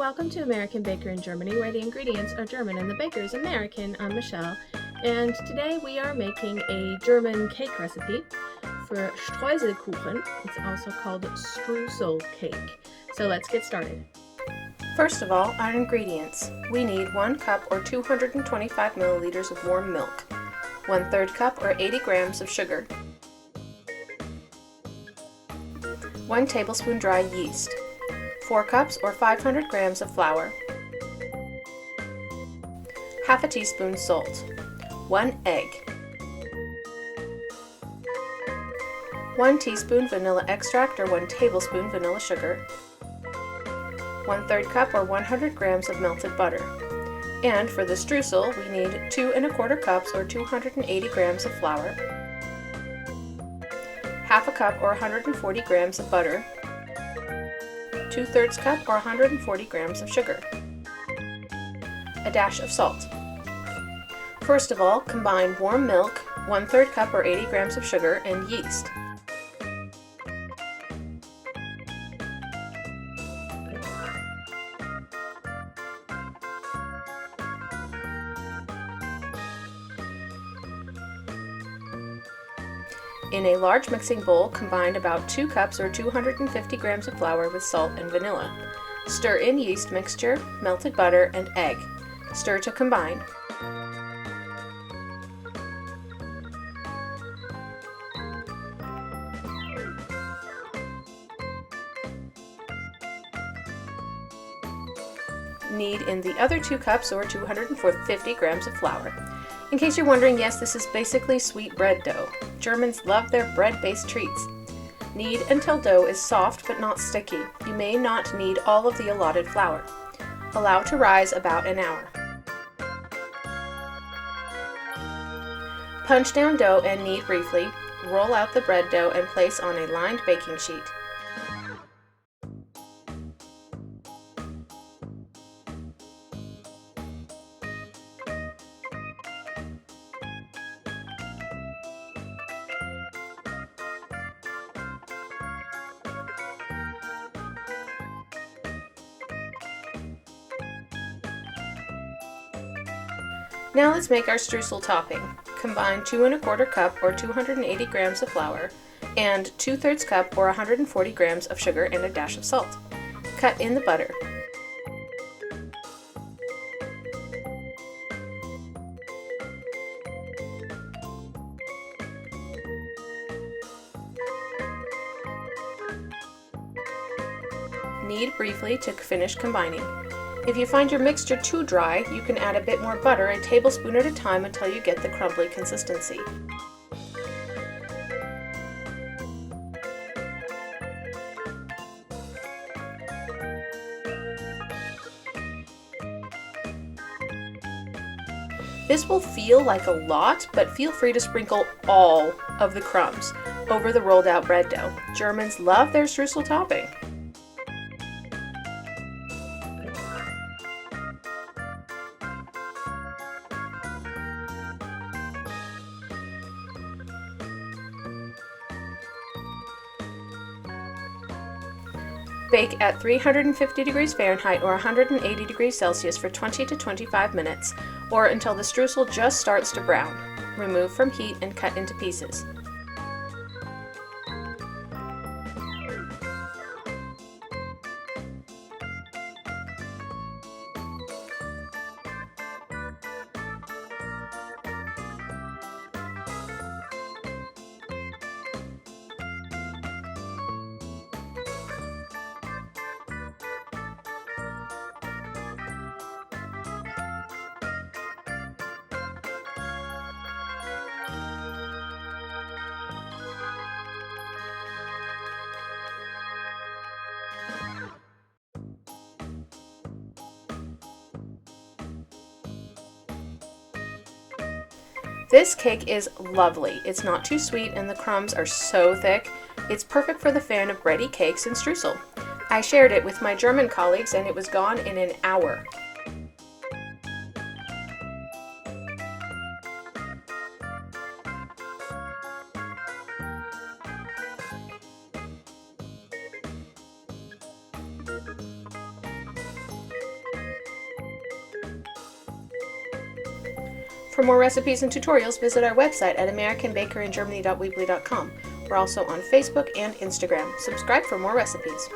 welcome to American Baker in Germany, where the ingredients are German and the baker is American. I'm Michelle, and today we are making a German cake recipe for Streuselkuchen. It's also called Streusel cake. So let's get started. First of all, our ingredients. We need 1 cup or 225 milliliters of warm milk, 1/3 cup or 80 grams of sugar, 1 tablespoon dry yeast, 4 cups or 500 grams of flour, half a teaspoon salt, 1 egg, 1 teaspoon vanilla extract or 1 tablespoon vanilla sugar, 1/3 cup or 100 grams of melted butter. And for the streusel, we need 2 1/4 cups or 280 grams of flour, half a cup or 140 grams of butter, 2/3 cup or 140 grams of sugar, a dash of salt. First of all, combine warm milk, 1/3 cup or 80 grams of sugar, and yeast. In a large mixing bowl, combine about 2 cups or 250 grams of flour with salt and vanilla. Stir in yeast mixture, melted butter, and egg. Stir to combine. Knead in the other 2 cups or 250 grams of flour. In case you're wondering, yes, this is basically sweet bread dough. Germans love their bread-based treats. Knead until dough is soft but not sticky. You may not need all of the allotted flour. Allow to rise about an hour. Punch down dough and knead briefly. Roll out the bread dough and place on a lined baking sheet. Now let's make our streusel topping. Combine 2 1/4 cup or 280 grams of flour and 2/3 cup or 140 grams of sugar and a dash of salt. Cut in the butter. Knead briefly to finish combining. If you find your mixture too dry, you can add a bit more butter, a tablespoon at a time, until you get the crumbly consistency. This will feel like a lot, but feel free to sprinkle all of the crumbs over the rolled out bread dough. Germans love their streusel topping. Bake at 350 degrees Fahrenheit or 180 degrees Celsius for 20 to 25 minutes, or until the streusel just starts to brown. Remove from heat and cut into pieces. This cake is lovely. It's not too sweet and the crumbs are so thick. It's perfect for the fan of bready cakes and streusel. I shared it with my German colleagues and it was gone in an hour. For more recipes and tutorials, visit our website at americanbakeryingermany.weebly.com. We're also on Facebook and Instagram. Subscribe for more recipes.